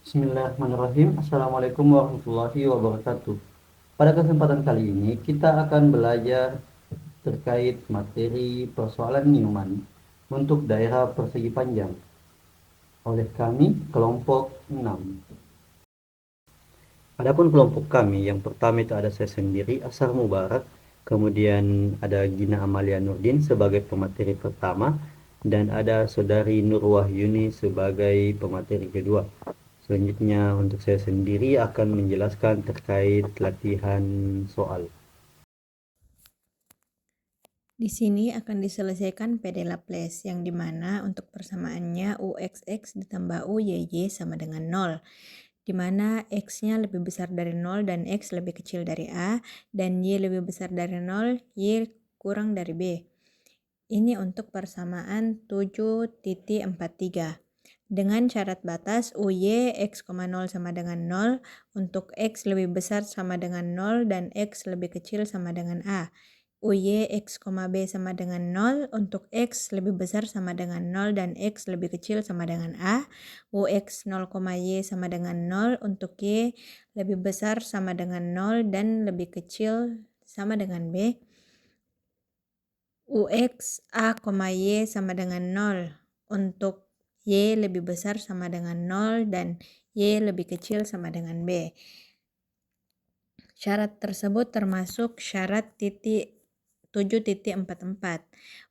Bismillahirrahmanirrahim. Assalamualaikum warahmatullahi wabarakatuh. Pada kesempatan kali ini kita akan belajar terkait materi persoalan Newman untuk daerah persegi panjang oleh kami kelompok 6. Adapun kelompok kami yang pertama itu ada saya sendiri Asar Mubarak, kemudian ada Gina Amalia Nurdin sebagai pemateri pertama dan ada saudari Nur Wahyuni sebagai pemateri kedua. Selanjutnya untuk saya sendiri akan menjelaskan terkait latihan soal. Di sini akan diselesaikan PD Laplace yang dimana untuk persamaannya UXX ditambah UYY sama dengan 0, dimana X-nya lebih besar dari 0 dan X lebih kecil dari A, dan Y lebih besar dari 0, Y kurang dari B. Ini untuk persamaan 7.43. Dengan syarat batas UY X, 0 sama dengan 0 untuk X lebih besar sama dengan 0 dan X lebih kecil sama dengan A. UY X, B sama dengan 0 untuk X lebih besar sama dengan 0 dan X lebih kecil sama dengan A. UX 0, Y sama dengan 0 untuk Y lebih besar sama dengan 0 dan lebih kecil sama dengan B. UX A, Y sama dengan 0 untuk Y lebih besar sama dengan 0 dan Y lebih kecil sama dengan B. Syarat tersebut termasuk syarat 7.44.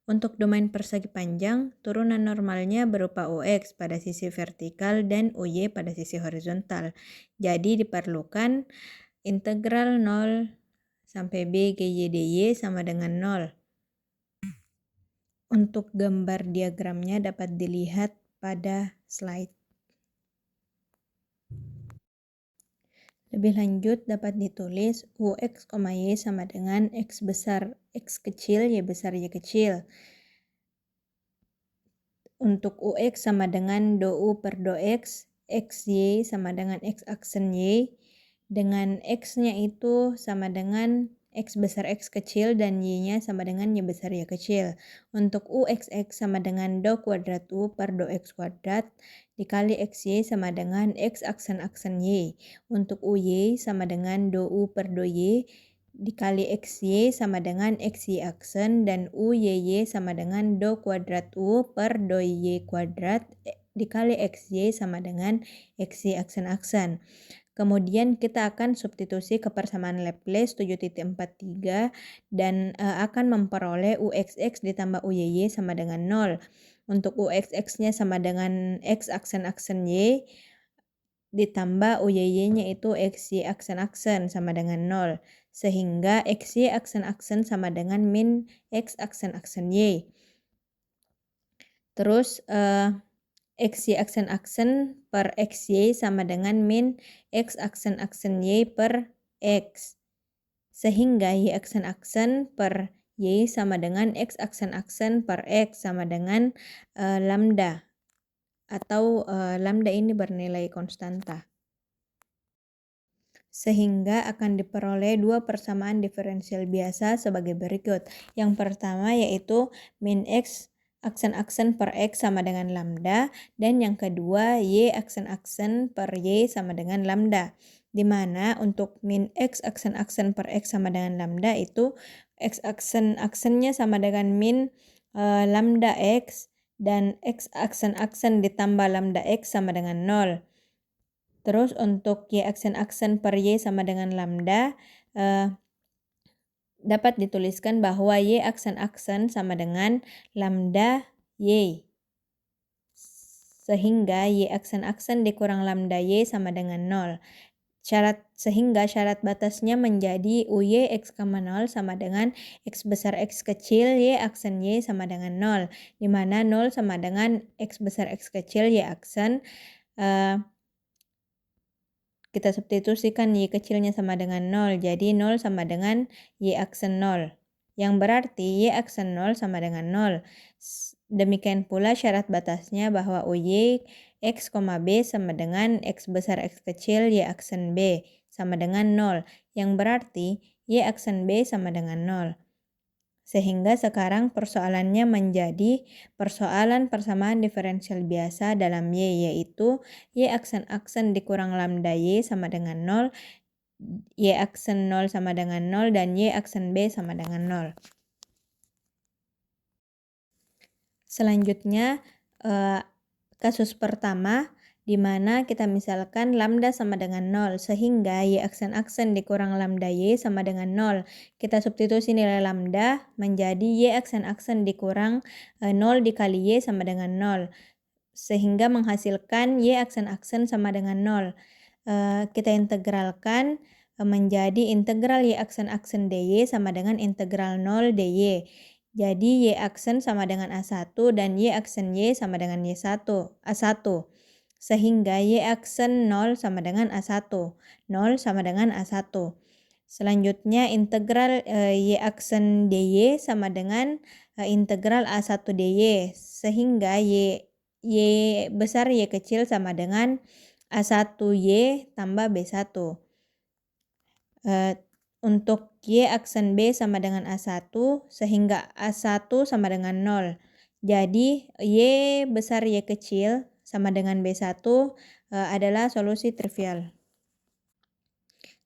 Untuk domain persegi panjang, turunan normalnya berupa UX pada sisi vertikal dan UY pada sisi horizontal. Jadi diperlukan integral 0 sampai B GY DY sama dengan 0. Untuk gambar diagramnya dapat dilihat pada slide. Lebih lanjut dapat ditulis UX, Y sama dengan X besar X kecil, Y besar Y kecil. Untuk UX sama dengan do U per do X, XY sama dengan X aksen Y, dengan X-nya itu sama dengan X besar X kecil dan Y-nya sama dengan Y besar Y kecil. Untuk UXX sama dengan do kuadrat U per do X kuadrat dikali XY sama dengan X aksen-aksen Y. Untuk UY sama dengan do U per do Y dikali XY sama dengan XY aksen dan UYY sama dengan do kuadrat U per do Y kuadrat dikali XY sama dengan XY aksen-aksen. Kemudian kita akan substitusi ke persamaan Laplace 7.43 dan akan memperoleh UXX ditambah UYY sama dengan 0. Untuk UXX-nya sama dengan X aksen-aksen Y ditambah UYY-nya itu XY aksen-aksen sama dengan 0. Sehingga XY aksen-aksen sama dengan min X aksen-aksen Y. Terus XY aksen-aksen per XY sama dengan min X aksen-aksen Y per X. Sehingga Y aksen-aksen per Y sama dengan X aksen-aksen per X sama dengan lambda. Atau lambda ini bernilai konstanta. Sehingga akan diperoleh dua persamaan diferensial biasa sebagai berikut. Yang pertama yaitu min X aksen-aksen per X sama dengan lambda, dan yang kedua Y aksen-aksen per Y sama dengan lambda. Di mana untuk min X aksen-aksen per X sama dengan lambda itu X aksen-aksennya sama dengan min lambda X dan X aksen-aksen ditambah lambda X sama dengan 0. Terus untuk Y aksen-aksen per Y sama dengan lambda dapat dituliskan bahwa Y aksen-aksen sama dengan lambda Y. Sehingga Y aksen-aksen dikurang lambda Y sama dengan 0. Sehingga syarat batasnya menjadi UY X, 0 sama dengan X besar X kecil Y aksen Y sama dengan 0. Di mana 0 sama dengan X besar X kecil Y aksen. Kita substitusikan Y kecilnya sama dengan 0. Jadi 0 sama dengan Y aksen 0. Yang berarti Y aksen 0 sama dengan 0. Demikian pula syarat batasnya bahwa UY X, B sama dengan X besar X kecil Y aksen B sama dengan 0. Yang berarti Y aksen B sama dengan 0. Sehingga sekarang persoalannya menjadi persoalan persamaan diferensial biasa dalam Y, yaitu Y aksen dikurang lambda Y sama dengan 0, Y aksen 0 sama dengan 0, dan Y aksen B sama dengan 0. Selanjutnya, kasus pertama, di mana kita misalkan lambda sama dengan 0, sehingga Y aksen dikurang lambda Y sama dengan 0. Kita substitusi nilai lambda menjadi Y aksen dikurang 0 dikali Y sama dengan 0, sehingga menghasilkan Y aksen sama dengan 0. Kita integralkan menjadi integral Y aksen dy sama dengan integral 0 dy. Jadi Y aksen sama dengan A1 dan Y aksen Y sama dengan A1. Sehingga Y aksen 0 sama dengan A1. 0 sama dengan A1. Selanjutnya integral Y aksen dy sama dengan integral A1 dy. Sehingga Y besar Y kecil sama dengan A1Y tambah B1. Untuk Y aksen B sama dengan A1, sehingga A1 sama dengan 0. Jadi Y besar Y kecil sama dengan B1 adalah solusi trivial.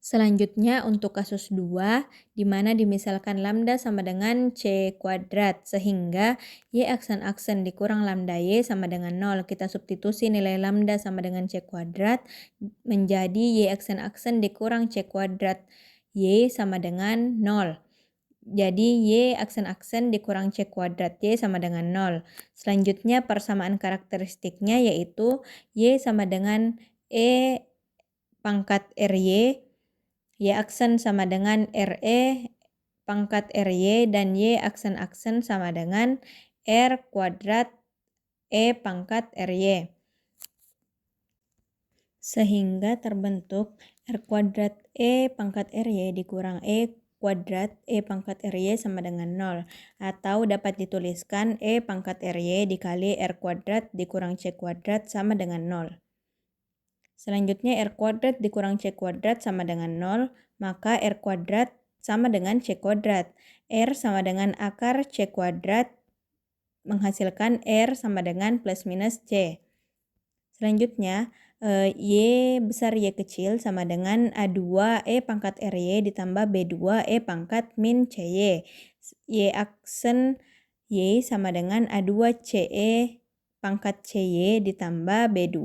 Selanjutnya untuk kasus 2, di mana dimisalkan lambda sama dengan C kuadrat, sehingga Y aksen dikurang lambda Y sama dengan 0. Kita substitusi nilai lambda sama dengan C kuadrat menjadi Y aksen dikurang C kuadrat Y sama dengan 0. Jadi Y aksen dikurang C kuadrat Y sama dengan 0. Selanjutnya persamaan karakteristiknya yaitu Y sama dengan E pangkat RY, Y aksen sama dengan RE pangkat RY, dan Y aksen sama dengan R kuadrat E pangkat RY. Sehingga terbentuk R kuadrat E pangkat RY dikurang E kuadrat E pangkat RY sama dengan 0. Atau dapat dituliskan E pangkat RY dikali R kuadrat dikurang C kuadrat sama dengan 0. Selanjutnya R kuadrat dikurang C kuadrat sama dengan 0, maka R kuadrat sama dengan C kuadrat. R sama dengan akar C kuadrat menghasilkan R sama dengan plus minus C. Selanjutnya, Y besar Y kecil sama dengan A2 E pangkat RY ditambah B2 E pangkat min CY. Y aksen Y sama dengan A2 CE pangkat CY ditambah B2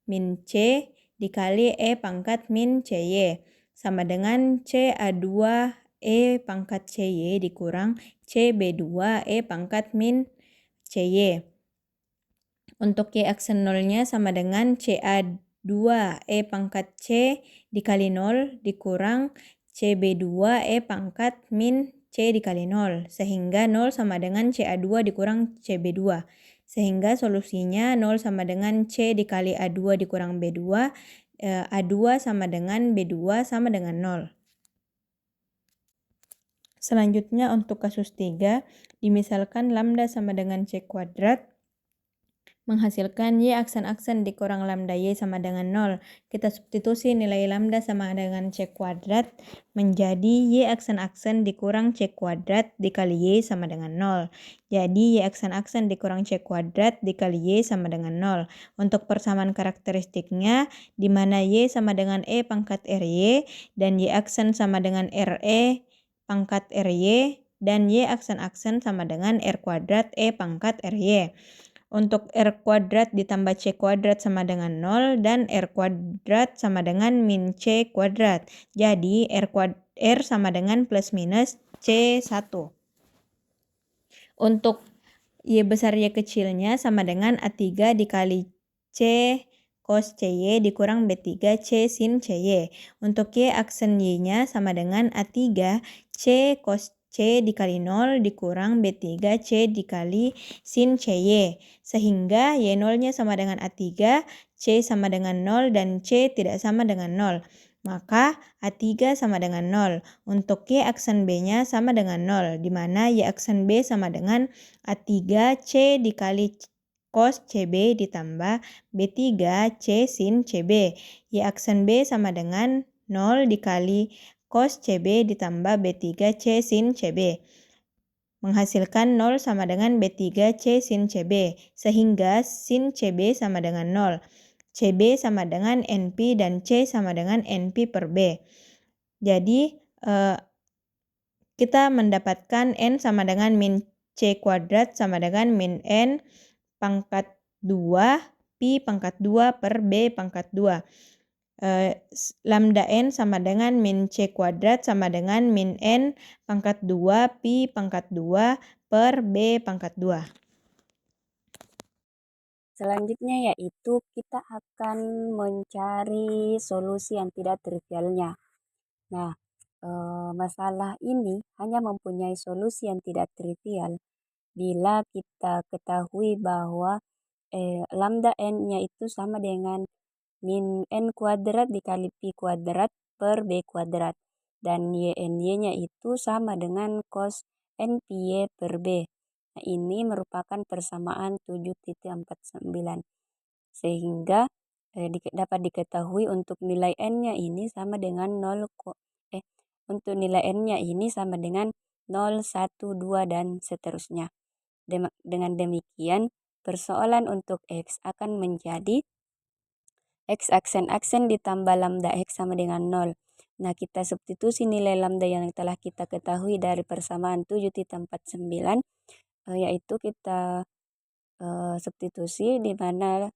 min C dikali E pangkat min CY sama dengan C A2 E pangkat CY dikurang C B2 E pangkat min CY. Untuk Y aksen 0-nya sama dengan CA2 E pangkat C dikali 0 dikurang CB2 E pangkat min C dikali 0. Sehingga 0 sama dengan CA2 dikurang CB2. Sehingga solusinya 0 sama dengan C dikali A2 dikurang B2. A2 sama dengan B2 sama dengan 0. Selanjutnya untuk kasus 3, dimisalkan lambda sama dengan C kuadrat menghasilkan Y aksen dikurang lambda Y sama dengan 0. Kita substitusi nilai lambda sama dengan C kuadrat menjadi Y aksen dikurang C kuadrat dikali Y sama dengan 0. Jadi Y aksen dikurang C kuadrat dikali Y sama dengan 0. Untuk persamaan karakteristiknya, di mana Y sama dengan E pangkat RY dan Y aksen sama dengan RE pangkat RY, dan Y aksen sama dengan R kuadrat E pangkat RY. Untuk R kuadrat ditambah C kuadrat sama dengan 0 dan R kuadrat sama dengan min C kuadrat. Jadi R sama dengan plus minus C1. Untuk Y besar Y kecilnya sama dengan A3 dikali C cos CY dikurang B3 C sin CY. Untuk Y aksen Y-nya sama dengan A3 C cos C dikali 0 dikurang B3 C dikali sin CY. Sehingga Y0-nya sama dengan A3, C sama dengan 0, dan C tidak sama dengan 0. Maka A3 sama dengan 0. Untuk Y aksen B-nya sama dengan 0, di mana Y aksen B sama dengan A3 C dikali cos CB ditambah B3 C sin CB. Y aksen B sama dengan 0 dikali cos CB ditambah B3 C sin CB. menghasilkan 0 sama dengan B3C sin CB, sehingga sin CB sama dengan 0. CB sama dengan NP dan C sama dengan NP per B. Jadi, kita mendapatkan N sama dengan min C kuadrat sama dengan min N pangkat 2 Pi pangkat 2 per B pangkat 2. Lambda N sama dengan min C kuadrat sama dengan min N pangkat 2 Pi pangkat 2 per B pangkat 2. Selanjutnya yaitu kita akan mencari solusi yang tidak trivialnya. Nah, masalah ini hanya mempunyai solusi yang tidak trivial bila kita ketahui bahwa lambda N-nya itu sama dengan min N kuadrat dikali Pi kuadrat per B kuadrat. Dan YNY-nya itu sama dengan cos NPY per B. Nah, ini merupakan persamaan 7.49. Sehingga dapat diketahui untuk nilai N-nya ini sama dengan 0, untuk nilai N-nya ini sama dengan 0, 1, 2, dan seterusnya. Dengan demikian, persoalan untuk X akan menjadi X aksen ditambah lambda X sama dengan 0. Nah, kita substitusi nilai lambda yang telah kita ketahui dari persamaan 7.49, yaitu kita substitusi di mana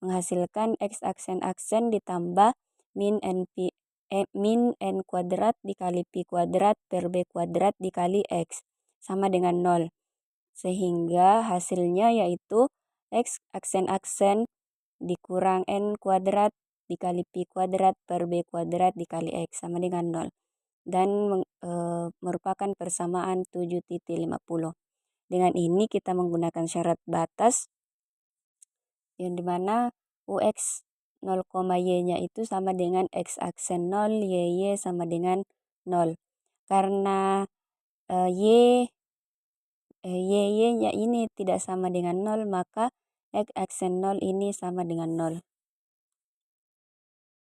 menghasilkan X aksen ditambah min N kuadrat dikali Pi kuadrat per B kuadrat dikali X sama dengan 0. Sehingga hasilnya yaitu X aksen dikurang N kuadrat dikali Pi kuadrat per B kuadrat dikali X sama dengan 0. Dan merupakan persamaan 7.50. Dengan ini kita menggunakan syarat batas yang dimana UX 0, Y-nya itu sama dengan X aksen 0, YY sama dengan 0. Karena YY-nya ini tidak sama dengan 0, maka X aksen 0 ini sama dengan 0.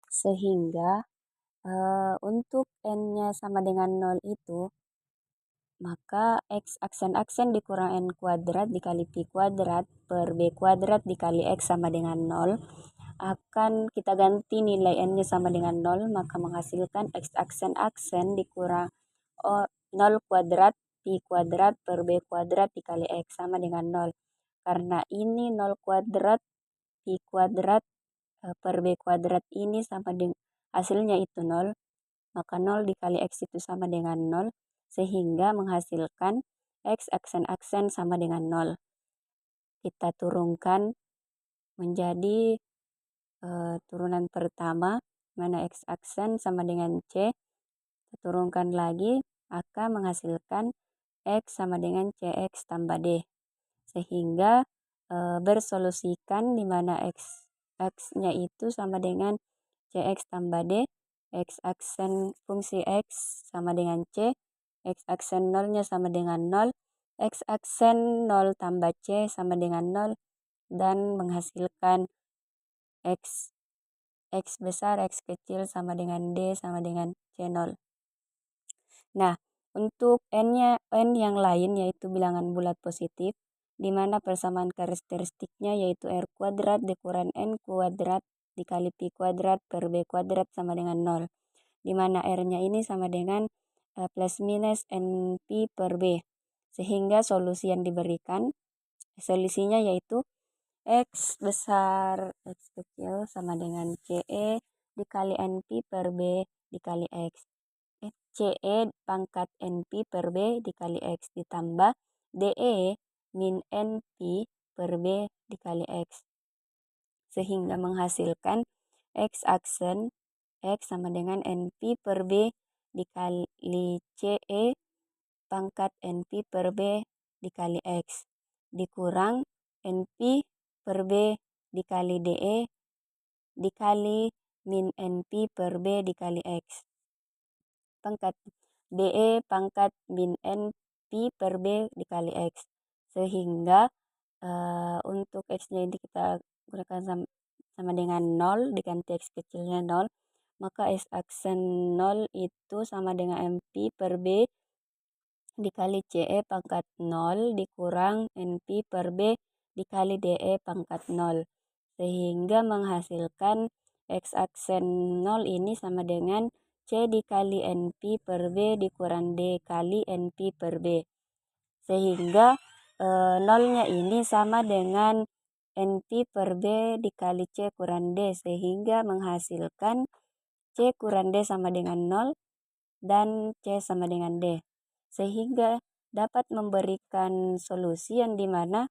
Sehingga untuk N-nya sama dengan 0 itu, maka X aksen dikurang N kuadrat dikali Pi kuadrat per B kuadrat dikali X sama dengan 0. Akan kita ganti nilai N-nya sama dengan 0, maka menghasilkan X aksen dikurang 0 kuadrat Pi kuadrat per B kuadrat dikali X sama dengan 0. Karena ini 0 kuadrat Pi kuadrat per B kuadrat ini sama dengan hasilnya itu 0, maka 0 dikali X itu sama dengan 0, sehingga menghasilkan X aksen sama dengan 0. Kita turunkan menjadi turunan pertama, mana X aksen sama dengan C. Kita turunkan lagi, akan menghasilkan X sama dengan CX tambah D. Sehingga bersolusikan di mana X-nya itu sama dengan CX tambah D, X aksen fungsi X sama dengan C, X aksen 0-nya sama dengan 0, X aksen 0 tambah C sama dengan 0, dan menghasilkan X besar, X kecil sama dengan D sama dengan C0. Nah, untuk N yang lain yaitu bilangan bulat positif, di mana persamaan karakteristiknya yaitu R kuadrat dikurang N kuadrat dikali Pi kuadrat per B kuadrat sama dengan 0. Di mana R-nya ini sama dengan plus minus NP per B. Sehingga solusi yang diberikan, solusinya yaitu X besar, X kecil sama dengan CE dikali NP per B dikali X. CE pangkat NP per B dikali X ditambah DE min NP per B dikali X. Sehingga menghasilkan X aksen X sama dengan NP per B dikali CE pangkat NP per B dikali X dikurang NP per B dikali DE dikali min NP per B dikali X pangkat DE pangkat min NP per B dikali X. Sehingga untuk X-nya ini kita gunakan sama dengan 0, diganti X kecilnya 0, maka X aksen 0 itu sama dengan NP per B dikali CE pangkat 0 dikurang NP per B dikali DE pangkat 0. Sehingga menghasilkan X aksen 0 ini sama dengan C dikali NP per B dikurang D kali NP per B. Sehingga nolnya ini sama dengan NP per B dikali C kurang D. Sehingga menghasilkan C kurang D sama dengan 0 dan C sama dengan D. Sehingga dapat memberikan solusi yang dimana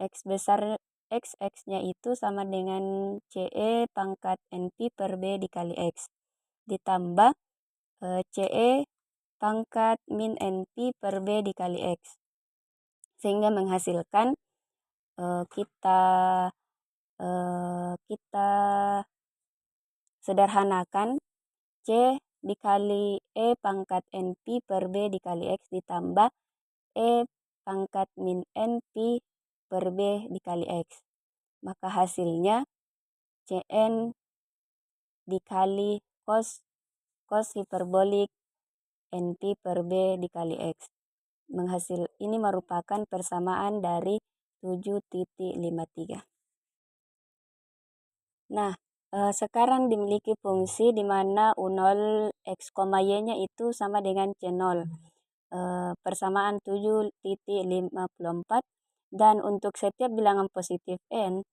X besar X-nya itu sama dengan CE pangkat NP per B dikali X. Ditambah CE pangkat min NP per B dikali X. Sehingga menghasilkan kita sederhanakan C dikali E pangkat NP per B dikali X ditambah E pangkat min NP per B dikali X. Maka hasilnya Cn dikali cos hiperbolik NP per B dikali X. Ini merupakan persamaan dari 7.53. Nah, sekarang dimiliki fungsi di mana U0 X, Y-nya itu sama dengan C0. Persamaan 7.54 dan untuk setiap bilangan positif N,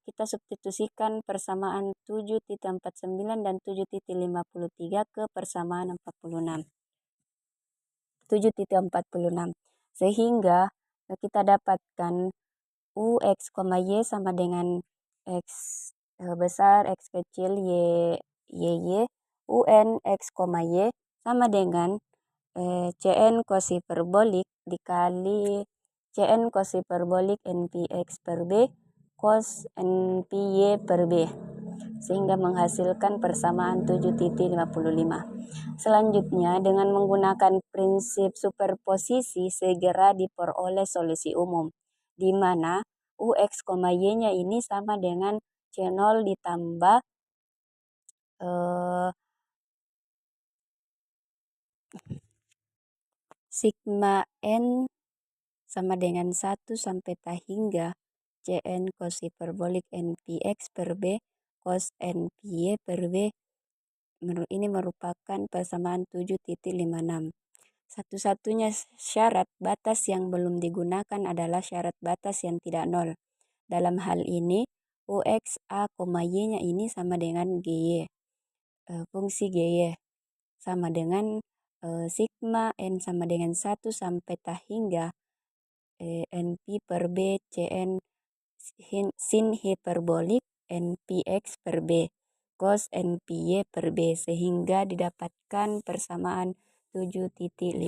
kita substitusikan persamaan 7.49 dan 7.53 ke persamaan 46. 7.46. Sehingga kita dapatkan U X, Y sama dengan X besar, X kecil, Y. UN X, Y sama dengan Cn cos hiperbolik dikali Cn cos hiperbolik NPX per B cos NPY per B. Sehingga menghasilkan persamaan 7.55. Selanjutnya, dengan menggunakan prinsip superposisi segera diperoleh solusi umum, di mana UX, Y-nya ini sama dengan C0 ditambah sigma N sama dengan 1 sampai hingga Cn cos hiperbolik NPX per B cos NPY per B. Ini merupakan persamaan 7.56. Satu-satunya syarat batas yang belum digunakan adalah syarat batas yang tidak nol. Dalam hal ini, UX, A, Y-nya ini sama dengan GY. Fungsi GY sama dengan sigma N sama dengan 1 sampai hingga NP per B Cn sin hiperbolik NPX per B cos NPY per B, sehingga didapatkan persamaan 7.57.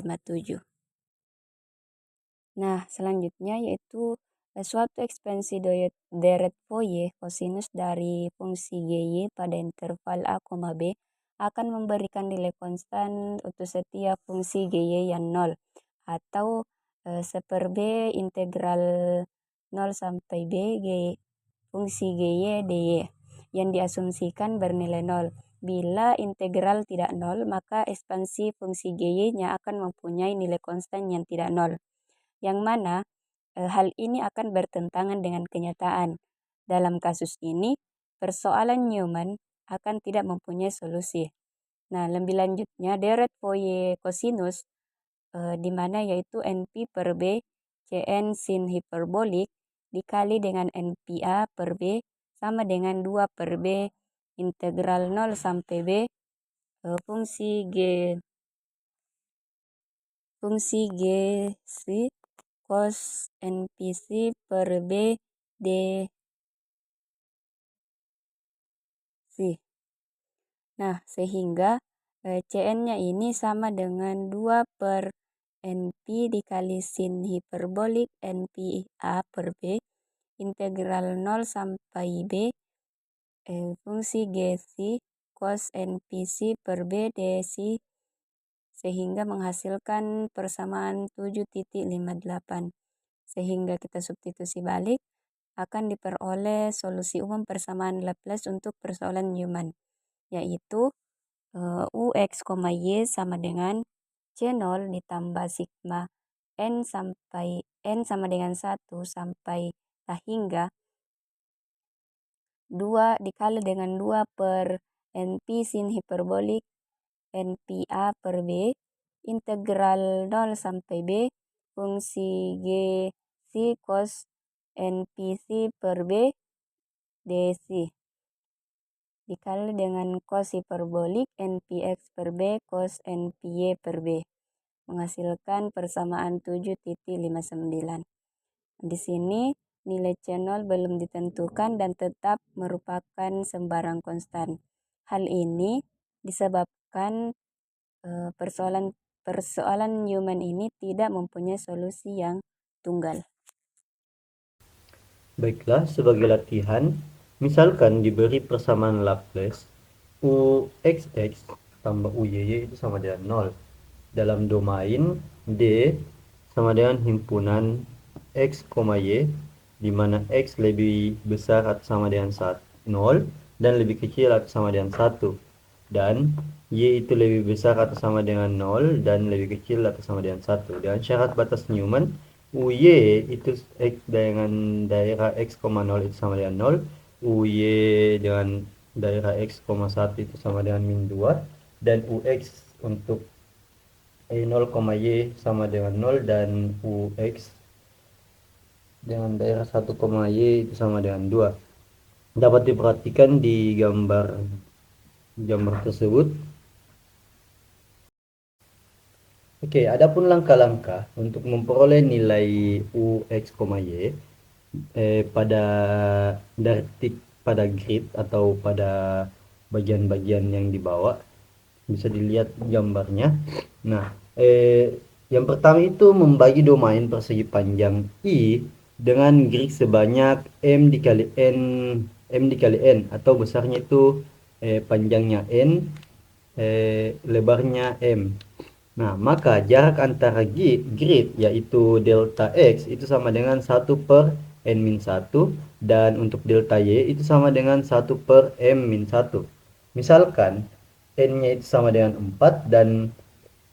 Nah, selanjutnya yaitu suatu ekspansi deret Fourier kosinus dari fungsi GY pada interval A, B akan memberikan nilai konstan untuk setiap fungsi GY yang 0 atau seper B integral 0 sampai B fungsi GY dy yang diasumsikan bernilai 0. Bila integral tidak 0, maka ekspansi fungsi GY-nya akan mempunyai nilai konstan yang tidak 0. Yang mana hal ini akan bertentangan dengan kenyataan. Dalam kasus ini, persoalan Newman akan tidak mempunyai solusi. Nah, lebih lanjutnya, deret Fourier kosinus di mana yaitu NP per B Cn sin hiperbolik dikali dengan NPA per B sama dengan 2 per B integral 0 sampai B fungsi G C cos NPC per B dC. Nah, sehingga Cn-nya ini sama dengan 2 per NP dikali sin hiperbolik NPA per B integral 0 sampai B fungsi GC cos NPC per B dC, sehingga menghasilkan persamaan 7.58. Sehingga kita substitusi balik, akan diperoleh solusi umum persamaan Laplace untuk persoalan Newman, yaitu UX, Y sama dengan C0 ditambah sigma n sampai n sama dengan 1 sampai hingga 2 dikali dengan 2 per NP sin hiperbolik NP A per B integral 0 sampai B fungsi G C cos NP C per B dc dikali dengan cos hiperbolik NPX per B cos NPY per B menghasilkan persamaan 7,59. Di sini nilai C0 belum ditentukan dan tetap merupakan sembarang konstan. Hal ini disebabkan persoalan Newman ini tidak mempunyai solusi yang tunggal. Baiklah, sebagai latihan, misalkan diberi persamaan Laplace UXX tambah UYY itu sama dengan 0 dalam domain D sama dengan himpunan X, Y, di mana X lebih besar atau sama dengan 0 dan lebih kecil atau sama dengan 1, dan Y itu lebih besar atau sama dengan 0 dan lebih kecil atau sama dengan 1. Dengan syarat batas Newman, UY itu X dengan daerah X, 0 itu sama dengan 0, UY dengan daerah X, 1 itu sama dengan min 2, dan UX untuk 0, Y sama dengan 0 dan UX dengan daerah 1, Y itu sama dengan 2. Dapat diperhatikan di gambar tersebut. Oke, adapun langkah-langkah untuk memperoleh nilai UX, Y pada grid atau pada bagian-bagian yang dibawa, bisa dilihat gambarnya. Nah, yang pertama itu membagi domain persegi panjang I dengan grid sebanyak M dikali N atau besarnya itu panjangnya N, lebarnya M. Nah, maka jarak antara grid yaitu delta X itu sama dengan 1 per N-1 dan untuk delta Y itu sama dengan 1 per M-1. Misalkan N-nya itu sama dengan 4 dan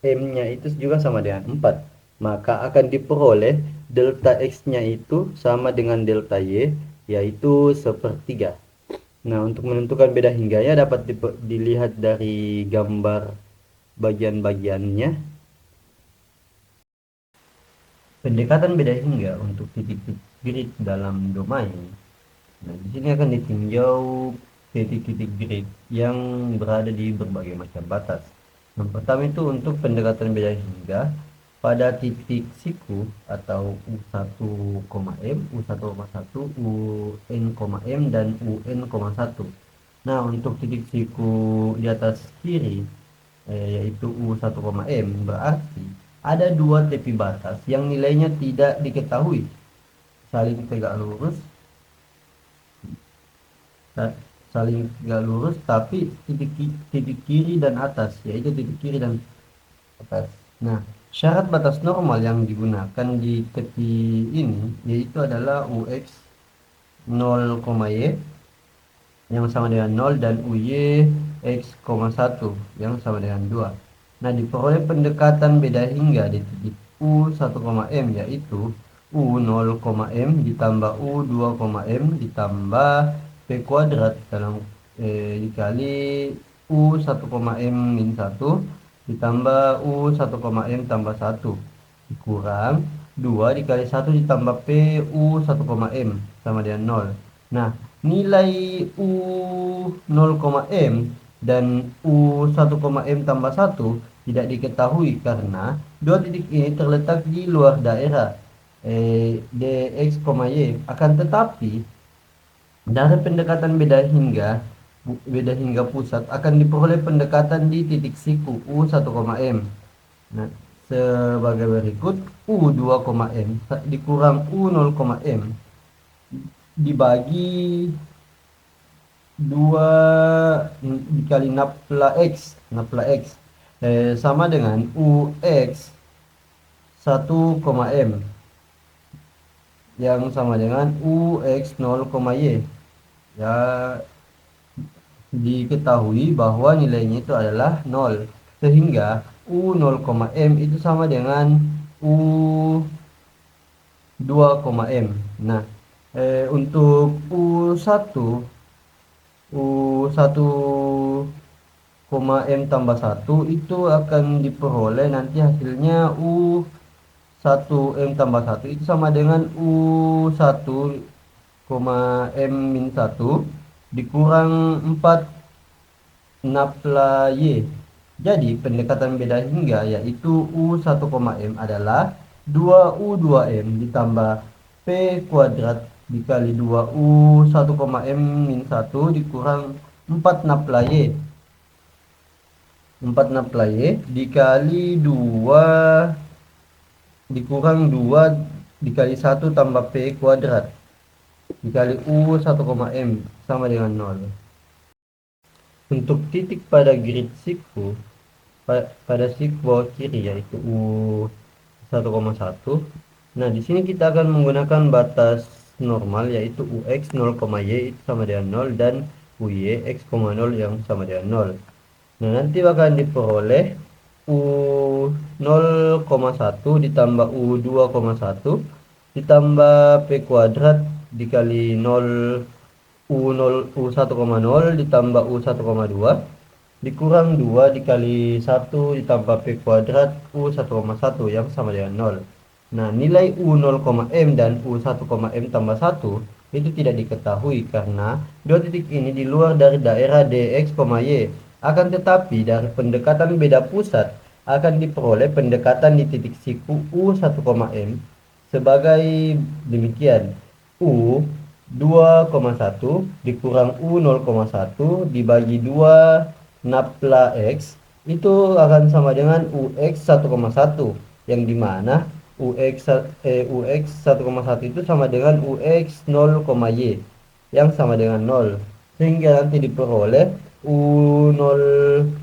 M-nya itu juga sama dengan 4, maka akan diperoleh delta X-nya itu sama dengan delta Y yaitu 1/3. Nah, untuk menentukan beda hingganya dapat dilihat dari gambar bagian-bagiannya. Pendekatan beda hingga untuk titik-titik grid dalam domain. Nah, di sini akan ditinjau titik-titik grid yang berada di berbagai macam batas. Yang pertama itu untuk pendekatan beda hingga pada titik siku atau U1, M, U1,1, UN, dan UN,1. Nah, untuk titik siku di atas kiri yaitu U1, M, berarti ada dua tepi batas yang nilainya tidak diketahui, saling tegak lurus tapi titik kiri dan atas, yaitu titik kiri dan atas. Nah, syarat batas normal yang digunakan di tepi ini yaitu adalah UX 0, Y yang sama dengan 0 dan UY X, 1 yang sama dengan 2. Nah, diperoleh pendekatan beda hingga di titik U1, M yaitu U0, M ditambah U2, M ditambah P kuadrat dalam dikali U1, M min 1 ditambah U1, M tambah 1 dikurang 2 dikali 1 ditambah P U1, M sama dengan 0. Nah, nilai U0, M dan U1, M tambah 1 tidak diketahui karena dua titik ini terletak di luar daerah dx, y. Akan tetapi dari pendekatan beda hingga pusat akan diperoleh pendekatan di titik siku U1, M. Nah, sebagai berikut, U2, M dikurang U0, M dibagi 2 dikali nafla X sama dengan UX 1, M yang sama dengan UX 0, Y. Ya, diketahui bahwa nilainya itu adalah 0. sehingga U 0,M itu sama dengan U 2,M. Nah, untuk U1 M tambah 1 itu akan diperoleh nanti hasilnya U1M tambah 1 itu sama dengan U1, M min 1 dikurang 4 napla Y. Jadi pendekatan beda hingga yaitu U1,M adalah 2U2M ditambah P kuadrat dikali 2U1,M min 1 dikurang 4 napla Y. 4 napla Y dikali 2 dikurang 2 dikali 1 tambah P kuadrat dikali U1,M sama dengan 0. Untuk titik pada grid siku pada siku bawah kiri yaitu U1,1. Nah, di sini kita akan menggunakan batas normal yaitu UX 0,Y itu sama dengan 0 dan UY X, 0 yang sama dengan 0. Nah, nanti akan diperoleh U0,1 ditambah U2,1 ditambah P kuadrat dikali 0 U1,0 ditambah U1,2 dikurang 2 dikali 1 ditambah P kuadrat U1,1 yang sama dengan 0. Nah, nilai U0,M dan U1,M tambah 1 itu tidak diketahui karena dua titik ini di luar dari daerah DX, Y. Akan tetapi dari pendekatan beda pusat akan diperoleh pendekatan di titik siku U1,M sebagai demikian. U 2,1 dikurang U 0,1 dibagi 2 napla X itu akan sama dengan UX 1,1 yang dimana UX 1,1 itu sama dengan UX 0,Y yang sama dengan 0 sehingga nanti diperoleh U 0,1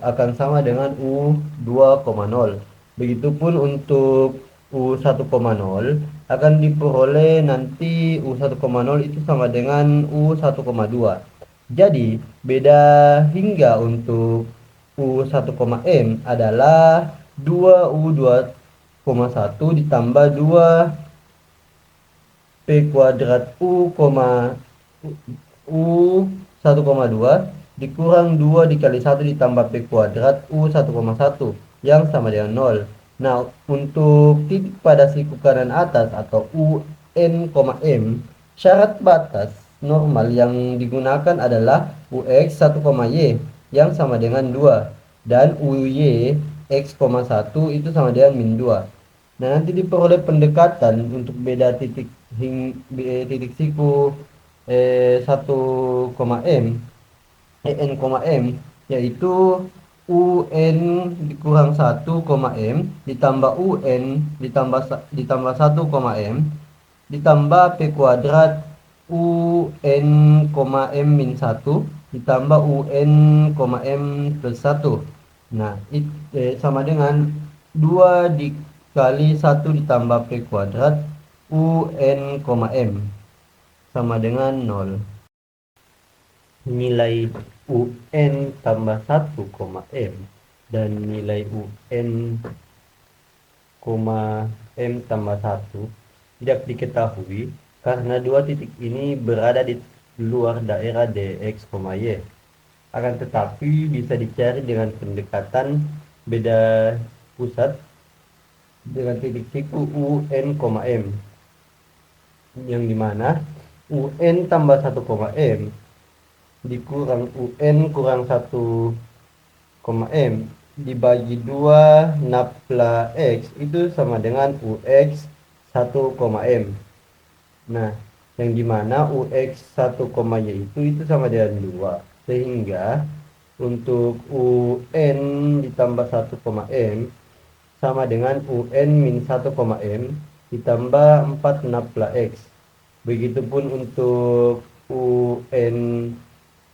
akan sama dengan U 2,0. Begitupun untuk U1,0 akan diperoleh nanti U1,0 itu sama dengan U1,2. Jadi beda hingga untuk U1,M adalah 2U2,1 ditambah 2 P kuadrat U1,2 dikurang 2 dikali 1 ditambah P kuadrat U1,1 yang sama dengan 0. Nah, untuk titik pada siku kanan atas atau UN,M, syarat batas normal yang digunakan adalah UX 1,Y yang sama dengan 2 dan UY X,1 itu sama dengan min 2. Nah, nanti diperoleh pendekatan untuk beda titik titik siku 1,M n,M yaitu UN dikurang 1,M ditambah UN ditambah 1,M ditambah P kuadrat UN,M min 1 ditambah UN,M plus 1. Nah, sama dengan 2 dikali 1 ditambah P kuadrat UN,M sama dengan 0. Nilai UN tambah 1,M dan nilai UN, M tambah 1 tidak diketahui karena dua titik ini berada di luar daerah DX, Y. Akan tetapi bisa dicari dengan pendekatan beda pusat dengan titik siku UN, M yang dimana UN tambah 1,M dikurang UN kurang 1,M dibagi 2 napla X itu sama dengan UX 1,M. Nah, yang dimana UX 1,Y itu sama dengan 2 sehingga untuk UN ditambah 1,M sama dengan UN min 1,M ditambah 4 napla X. Begitupun untuk UN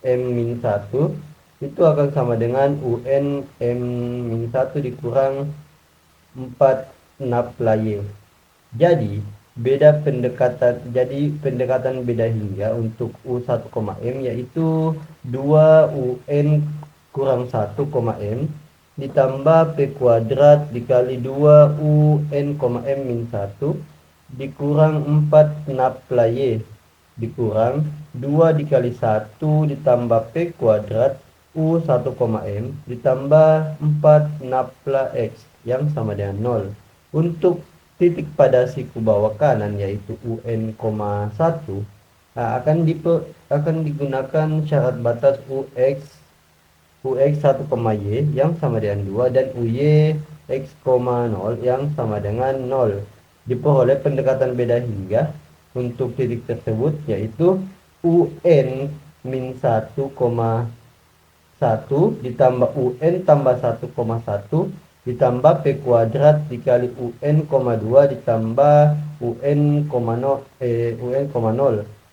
M min 1 itu akan sama dengan UN M min 1 dikurang 4 napla Y. Jadi pendekatan beda hingga untuk U1,M yaitu 2 UN, kurang 1, M ditambah P kuadrat dikali 2 UN, M min 1 dikurang 4 napla Y dikurang 2 dikali 1 ditambah P kuadrat U 1, M ditambah 4 napla X yang sama dengan 0. Untuk titik pada siku bawah kanan yaitu UN, 1 akan digunakan syarat batas UX 1, Y yang sama dengan 2 dan UY X, 0 yang sama dengan 0. Diperoleh pendekatan beda hingga untuk titik tersebut yaitu UN min 1, 1 ditambah UN tambah 1, 1 ditambah P kuadrat dikali UN, 2 ditambah UN, 0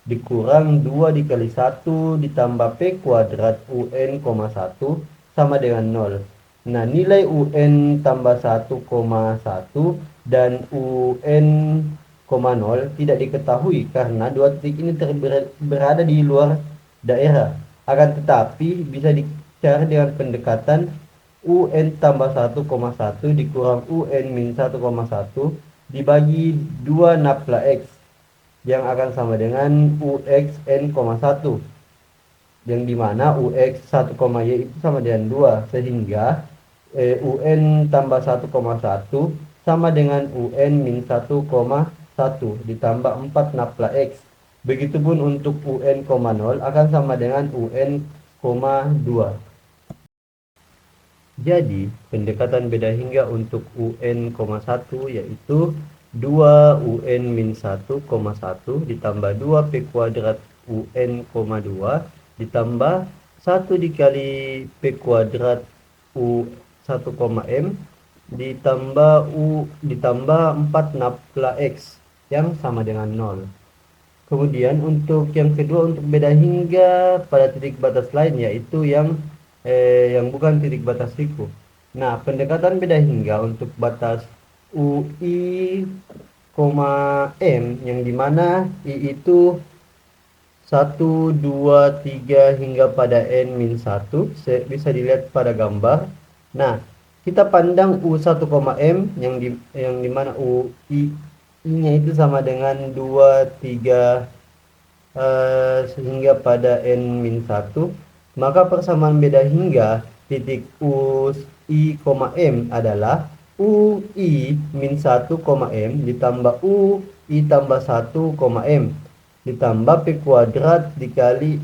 dikurang 2 dikali 1 ditambah P kuadrat UN, 1 sama dengan 0. Nah, nilai UN tambah 1, 1 dan UN, 0 tidak diketahui karena dua titik ini berada di luar daerah. Akan tetapi bisa dicari dengan pendekatan UN tambah 1, 1 dikurang UN min 1, 1 dibagi 2 napla X yang akan sama dengan UXN, 1 yang dimana UX 1, Y itu sama dengan 2 sehingga UN tambah 1, 1 sama dengan UN min 1, 1 ditambah 4 napla X. Begitupun untuk UN, 0 akan sama dengan UN, 2. Jadi pendekatan beda hingga untuk UN, 1 yaitu 2 UN min 1, 1 ditambah 2 P kuadrat UN, 2 ditambah 1 dikali P kuadrat U 1, M ditambah 4 napla X yang sama dengan 0. Kemudian untuk yang kedua, untuk beda hingga pada titik batas lain yaitu yang bukan titik batas siku. Nah, pendekatan beda hingga untuk batas UI, M yang dimana I itu 1, 2, 3 hingga pada N min 1 bisa dilihat pada gambar. Nah, kita pandang U1, M yang dimana UI nya itu sama dengan 2, 3 sehingga pada N min 1, maka persamaan beda hingga titik UI, M adalah UI min 1, M ditambah UI tambah 1, M ditambah P kuadrat dikali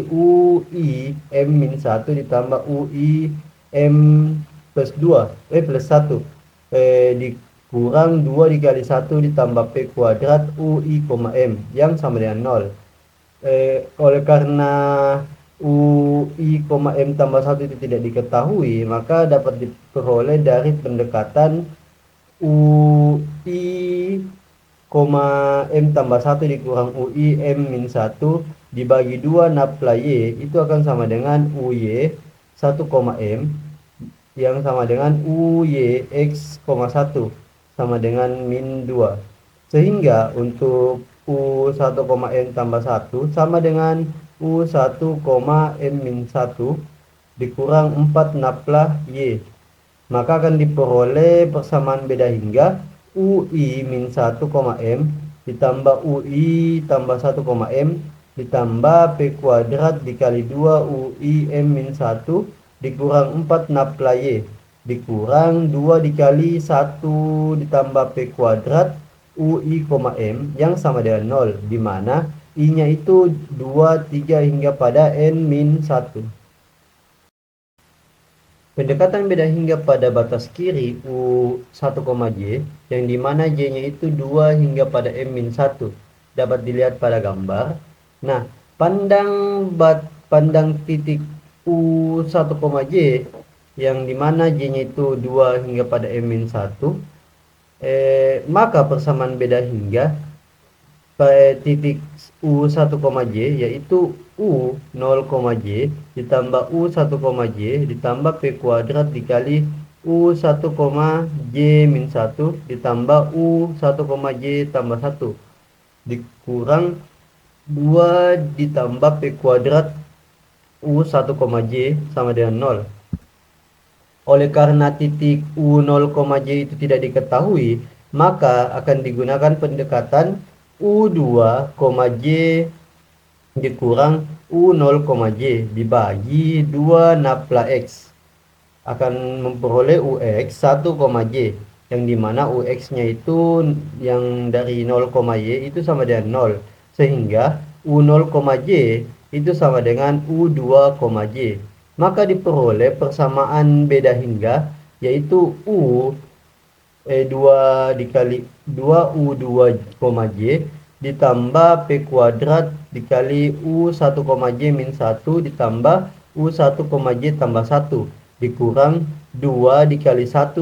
UI M min 1 ditambah UI M plus 1 dikurang 2 dikali 1 ditambah P kuadrat UI, M yang sama dengan 0. Oleh karena UI, M tambah 1 itu tidak diketahui, maka dapat diperoleh dari pendekatan UI, M tambah 1 dikurang UI M min 1 dibagi 2 napla Y itu akan sama dengan UY 1, M yang sama dengan UY X, 1 sama dengan min 2. Sehingga untuk U1, M tambah 1 sama dengan U1, M min 1 dikurang 4 napla Y. Maka akan diperoleh persamaan beda hingga UI min 1, M ditambah UI tambah 1, M ditambah P kuadrat dikali 2 UI M min 1 dikurang 4 napla Y dikurang 2 dikali 1 ditambah P kuadrat UI, M yang sama dengan 0, di mana I nya itu 2, 3 hingga pada N min 1. Pendekatan beda hingga pada batas kiri U1, J yang dimana J nya itu 2 hingga pada M min 1 dapat dilihat pada gambar. Nah, pandang titik U1, J yang dimana J nya itu 2 hingga pada M min 1 maka persamaan beda hingga pada titik U1, J yaitu U 0, J ditambah U1, J ditambah P kuadrat dikali U1, J min 1 ditambah U1, J tambah 1 dikurang 2 ditambah P kuadrat U1, J sama dengan 0. Oleh karena titik U0, J itu tidak diketahui, maka akan digunakan pendekatan U2, J dikurang U0, J dibagi 2 napla X. Akan memperoleh UX 1, J, yang dimana UX-nya itu yang dari 0, Y itu sama dengan 0, sehingga U0, J itu sama dengan U2, J. Maka diperoleh persamaan beda hingga, yaitu 2 dikali 2U2, J ditambah P kuadrat dikali U1, J min 1 ditambah U1, J tambah 1 dikurang 2 dikali 1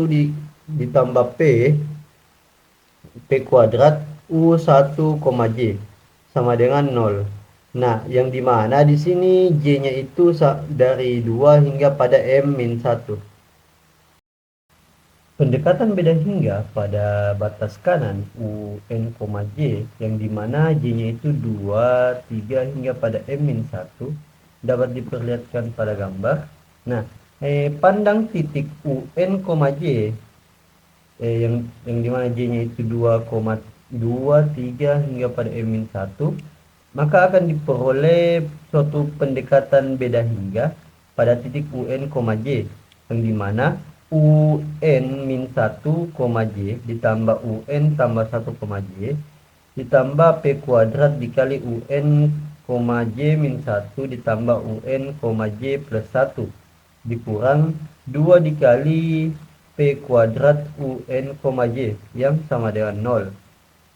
ditambah P kuadrat U1, J sama dengan 0. Nah, yang dimana di sini J-nya itu dari 2 hingga pada M min 1. Pendekatan beda hingga pada batas kanan UN, J yang dimana J-nya itu 2, 3 hingga pada M min 1 dapat diperlihatkan pada gambar. Nah, pandang titik UN, J yang dimana J-nya itu 2, 3 hingga pada M min 1, maka akan diperoleh suatu pendekatan beda hingga pada titik UN, J yang dimana UN min 1, J ditambah UN tambah 1, J ditambah P kuadrat dikali UN, J min 1 ditambah UN, J plus 1 dikurang 2 dikali P kuadrat UN, J yang sama dengan 0.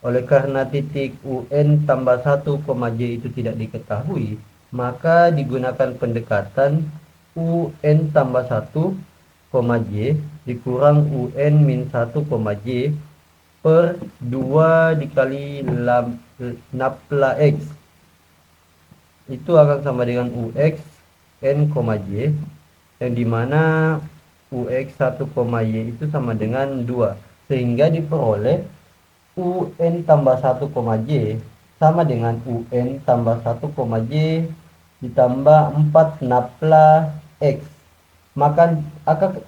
Oleh karena titik UN tambah 1, J itu tidak diketahui, maka digunakan pendekatan UN tambah 1, J dikurang UN min 1, J per 2 dikali napla X. Itu akan sama dengan UX N, J yang dimana UX 1, Y itu sama dengan 2, sehingga diperoleh UN tambah 1, J sama dengan UN tambah 1, J ditambah 4 napla X. Maka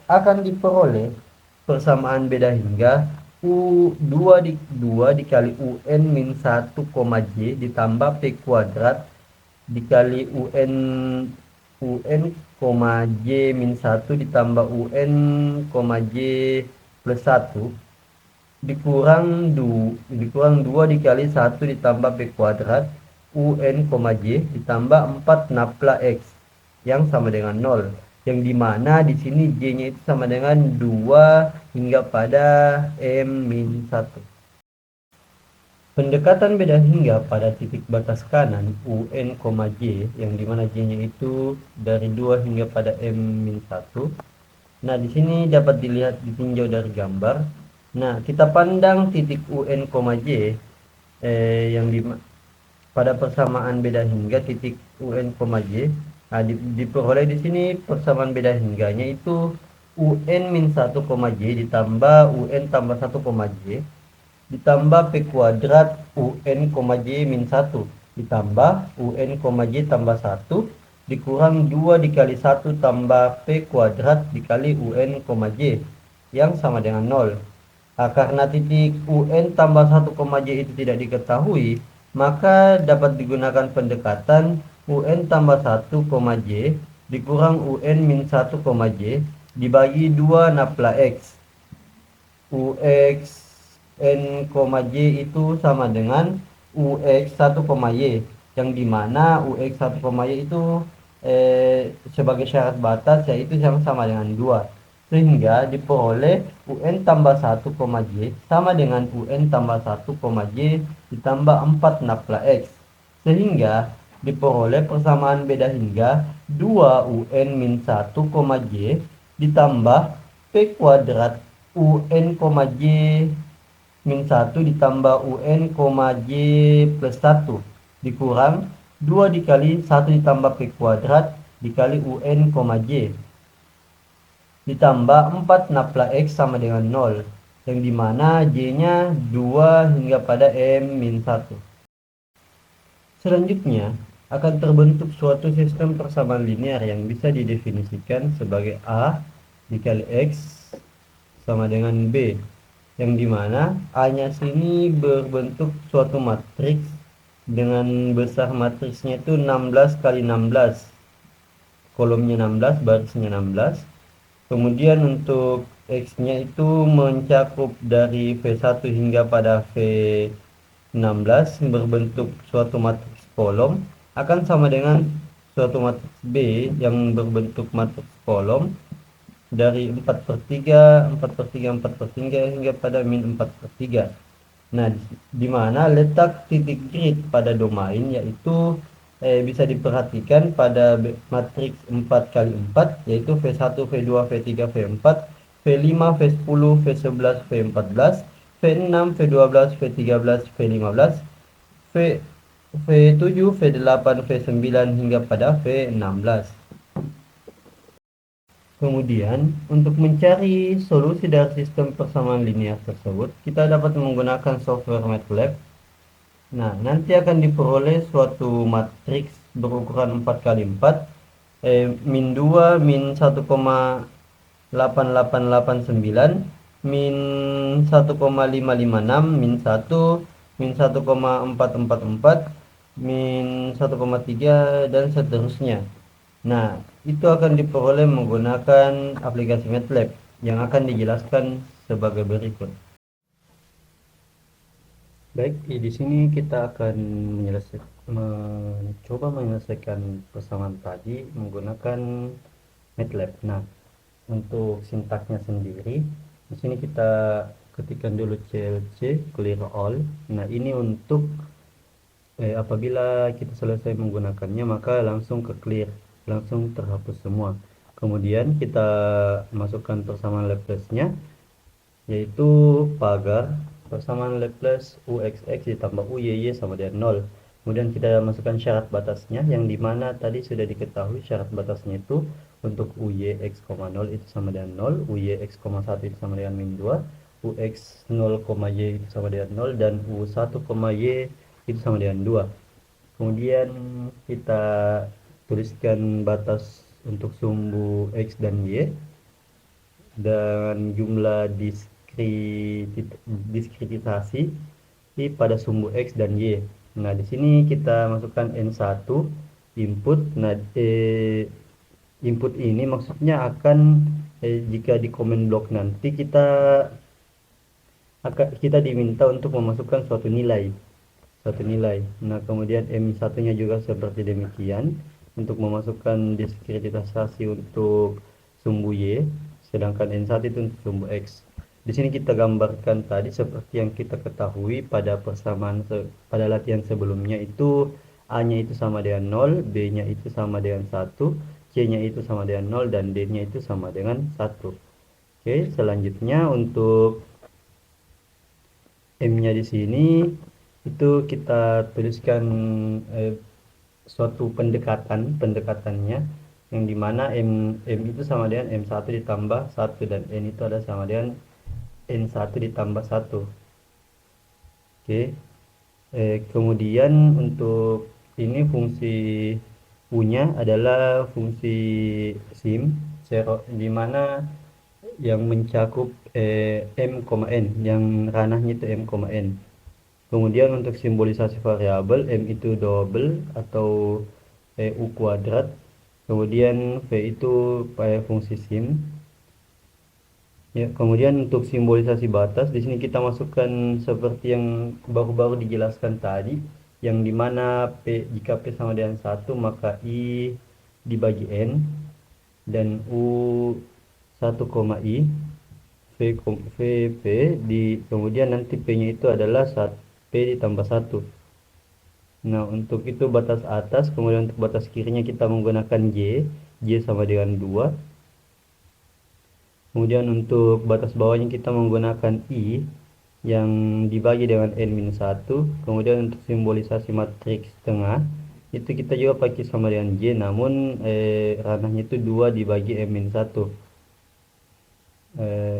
akan diperoleh persamaan beda hingga U2 dikali UN min 1, J ditambah P kuadrat dikali UN, J min 1 ditambah UN, J plus 1 dikurang 2 dikali 1 ditambah P kuadrat UN, J ditambah 4 napla X yang sama dengan 0. Yang dimana di sini J-nya itu sama dengan 2 hingga pada M min 1. Pendekatan beda hingga pada titik batas kanan UN, J yang dimana J-nya itu dari 2 hingga pada M min 1. Nah, di sini dapat dilihat ditinjau dari gambar. Nah, kita pandang titik UN, J yang pada persamaan beda hingga titik UN, J. Nah, diperoleh di sini persamaan beda hingganya itu UN min 1, J ditambah UN tambah 1, J ditambah P kuadrat UN, J min 1 ditambah UN, J tambah 1 dikurang 2 dikali 1 tambah P kuadrat dikali UN, J yang sama dengan 0. Nah, karena titik UN tambah 1, J itu tidak diketahui, maka dapat digunakan pendekatan UN tambah 1, J dikurang UN min 1, J dibagi 2 napla X. UX N, J itu sama dengan UX 1, Y yang dimana UX 1, Y itu sebagai syarat batas yaitu yang sama dengan 2, sehingga diperoleh UN tambah 1, J sama dengan UN tambah 1, J ditambah 4 napla X, sehingga diperoleh persamaan beda hingga 2 UN min 1, J ditambah P kuadrat UN, J min 1 ditambah UN, J plus 1 dikurang 2 dikali 1 ditambah P kuadrat dikali UN, J ditambah 4 napla X sama dengan 0, yang dimana J-nya 2 hingga pada M min 1. Selanjutnya, akan terbentuk suatu sistem persamaan linear yang bisa didefinisikan sebagai A dikali X sama dengan B, yang dimana A-nya sini berbentuk suatu matriks dengan besar matriksnya itu 16 kali 16, kolomnya 16, barisnya 16. Kemudian untuk X-nya itu mencakup dari V1 hingga pada V16 berbentuk suatu matriks kolom akan sama dengan suatu matriks B yang berbentuk matriks kolom dari 4/3, 4/3, 4/3 hingga pada min 4/3. Nah, di mana letak titik grid pada domain yaitu bisa diperhatikan pada matriks 4 kali 4 yaitu V1, V2, V3, V4, V5, V10, V11, V14, V6, V12, V13, V15, V7, V8, V9 hingga pada V16. Kemudian, untuk mencari solusi dari sistem persamaan linear tersebut, kita dapat menggunakan software MATLAB. Nah, nanti akan diperoleh suatu matriks berukuran 4 kali 4, min 2, min 1,8889, min 1,556, min 1, min 1,444, min 1,3, dan seterusnya. Nah, itu akan diperoleh menggunakan aplikasi MATLAB yang akan dijelaskan sebagai berikut. Baik, di sini kita akan mencoba menyelesaikan persamaan tadi menggunakan MATLAB. Nah, untuk sintaksnya sendiri, di sini kita ketikkan dulu CLC clear all. Nah, ini untuk apabila kita selesai menggunakannya maka langsung ke clear, langsung terhapus semua. Kemudian kita masukkan persamaan Laplace-nya yaitu pagar persamaan Laplace UXX ditambah UYY sama dengan 0. Kemudian kita masukkan syarat batasnya yang dimana tadi sudah diketahui syarat batasnya itu untuk UYX, 0 itu sama dengan 0, UYX, 1 itu sama dengan min 2, UX 0, Y itu sama dengan 0, dan U1, Y itu sama dengan 2. Kemudian kita tuliskan batas untuk sumbu X dan Y dan jumlah diskritisasi pada sumbu X dan Y. Nah, di sini kita masukkan N1 input. Nah, input ini maksudnya akan jika di comment block nanti kita diminta untuk memasukkan suatu nilai. Nah, kemudian M1-nya juga seperti demikian untuk memasukkan diskritisasi untuk sumbu Y, sedangkan N1 itu untuk sumbu X. Di sini kita gambarkan tadi seperti yang kita ketahui pada persamaan pada latihan sebelumnya itu A-nya itu sama dengan 0, B-nya itu sama dengan 1, C-nya itu sama dengan 0, dan D-nya itu sama dengan 1. Oke, selanjutnya untuk M-nya di sini itu kita tuliskan suatu pendekatannya yang dimana M itu sama dengan M1 ditambah 1 dan N itu ada sama dengan N1 ditambah 1. Oke. Kemudian untuk ini fungsi U-nya adalah fungsi sim dimana yang mencakup M, N, yang ranahnya itu M, N. Kemudian untuk simbolisasi variabel M itu double atau U kuadrat. Kemudian V itu fungsi sim. Ya, kemudian untuk simbolisasi batas di sini kita masukkan seperti yang baru-baru dijelaskan tadi, yang dimana jika P sama dengan 1 maka I dibagi N dan U 1, I P kemudian nanti P-nya itu adalah P ditambah 1. Nah, untuk itu batas atas, kemudian untuk batas kirinya kita menggunakan J sama dengan 2. Kemudian untuk batas bawahnya kita menggunakan I yang dibagi dengan N-1. Kemudian untuk simbolisasi matriks tengah itu kita juga pakai sama dengan J, namun ranahnya itu 2 dibagi M-1.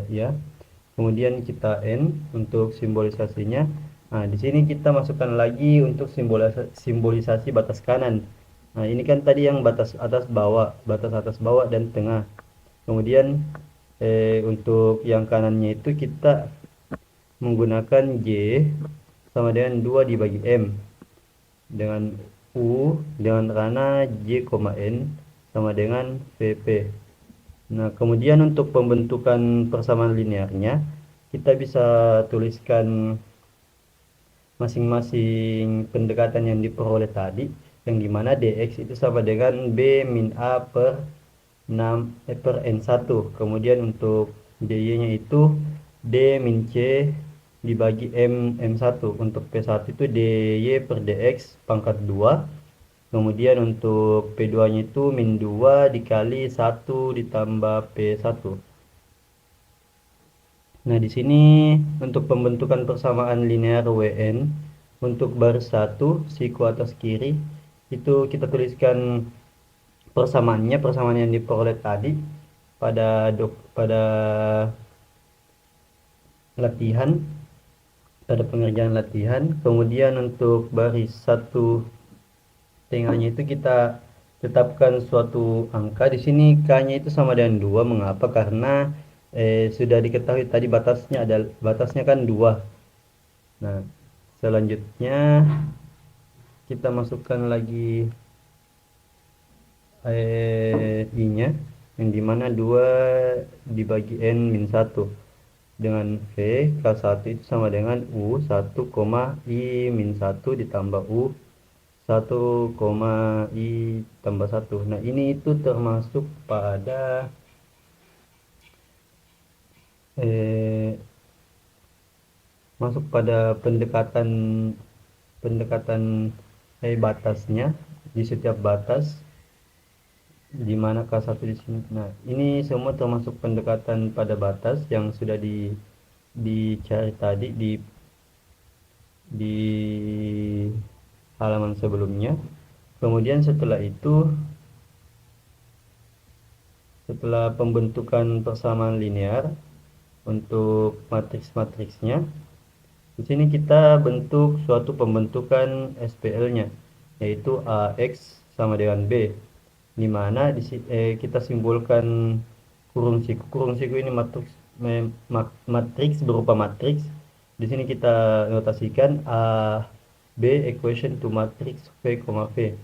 Ya. Kemudian kita N untuk simbolisasinya. Nah, di sini kita masukkan lagi untuk simbolisasi batas kanan. Nah, ini kan tadi yang batas atas bawah dan tengah. Kemudian untuk yang kanannya itu kita menggunakan J sama dengan 2 dibagi M dengan U dengan rana J, N sama dengan VP. Nah, kemudian untuk pembentukan persamaan linearnya, kita bisa tuliskan masing-masing pendekatan yang diperoleh tadi, yang dimana dx itu sama dengan b min a per 6 per n1. Kemudian untuk dy nya itu d min c dibagi m1. Untuk p1 itu dy per dx pangkat 2. Kemudian untuk p2 nya itu min 2 dikali 1 ditambah p1. Nah, di sini untuk pembentukan persamaan linear WN untuk baris 1 siku atas kiri itu kita tuliskan persamaan yang diperoleh tadi pada latihan, pada pengerjaan latihan. Kemudian untuk baris 1 tengahnya itu kita tetapkan suatu angka. Di sini k-nya itu sama dengan 2. Mengapa? Karena sudah diketahui tadi batasnya kan 2. Nah, selanjutnya kita masukkan lagi i-nya, yang dimana 2 dibagi n min 1 dengan v K1 itu sama dengan U1, I min 1 ditambah U1, I tambah 1. Nah, ini itu termasuk pada masuk pada pendekatan batasnya di setiap batas, di mana K1 di sini. Nah, ini semua termasuk pendekatan pada batas yang sudah dicari tadi di halaman sebelumnya. Kemudian setelah itu, setelah pembentukan persamaan linear untuk matriks-matriksnya, di sini kita bentuk suatu pembentukan SPL-nya, yaitu AX sama dengan B, di mana kita simbolkan kurung siku. Kurung siku ini matriks berupa matriks. Di sini kita notasikan A B equation to matrix V, V,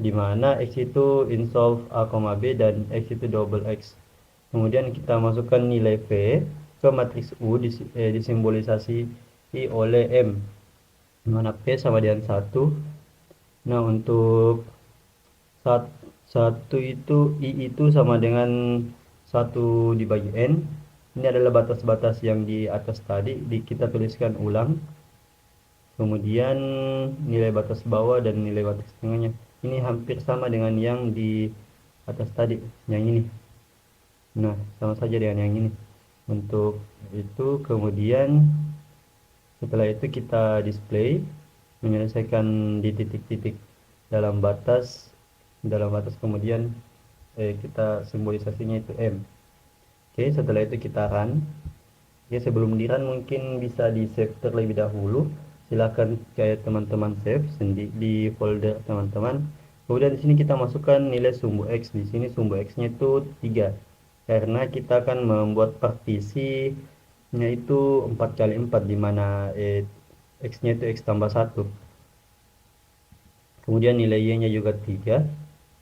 di mana X itu insolve A, B dan X itu double X. Kemudian kita masukkan nilai V ke matriks U disimbolisasi oleh M, di mana P sama dengan 1. Nah, untuk satu itu I itu sama dengan 1 dibagi N. Ini adalah batas-batas yang di atas tadi, kita tuliskan ulang. Kemudian nilai batas bawah dan nilai batas tengahnya ini hampir sama dengan yang di atas tadi, yang ini. Nah, sama saja dengan yang ini. Untuk itu, kemudian setelah itu kita display menyelesaikan di titik-titik dalam batas, kemudian kita simbolisasinya itu M. Oke, setelah itu kita run. Oke, sebelum di run mungkin bisa di save terlebih dahulu. Silakan kayak teman-teman save di folder teman-teman. Kemudian di sini kita masukkan nilai sumbu X. Di sini sumbu X-nya itu 3. Karena kita akan membuat partisinya itu 4 kali 4, di mana X-nya itu X tambah 1. Kemudian nilai Y-nya juga 3.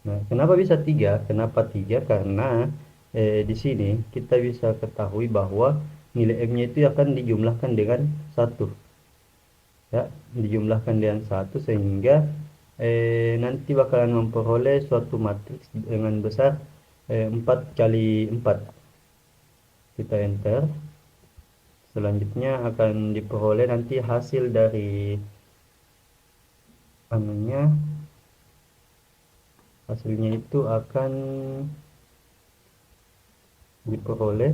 Nah, kenapa bisa 3? Kenapa 3? Karena di sini kita bisa ketahui bahwa nilai M-nya itu akan dijumlahkan dengan 1. Ya, dijumlahkan dengan 1 sehingga nanti bakalan memperoleh suatu matriks dengan besar 4 kali 4. Kita enter. Selanjutnya akan diperoleh nanti hasil dari hasilnya itu akan diperoleh.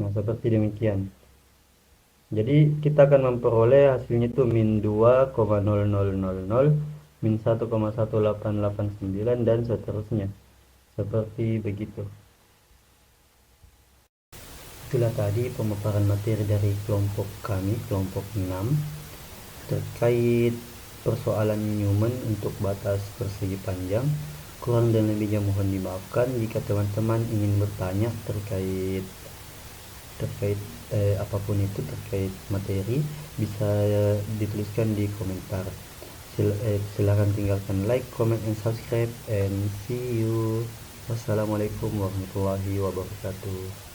Nah, seperti demikian. Jadi kita akan memperoleh hasilnya itu min 2,0000, min 1,1889 dan seterusnya. Seperti begitu. Itulah tadi pemaparan materi dari kelompok kami, kelompok 6, terkait persoalan Newman untuk batas persegi panjang. Kurang dan lebihnya mohon dimaafkan. Jika teman-teman ingin bertanya terkait apapun itu terkait materi, bisa dituliskan di komentar. Silahkan tinggalkan like, comment, and subscribe, and see you. Wassalamualaikum warahmatullahi wabarakatuh.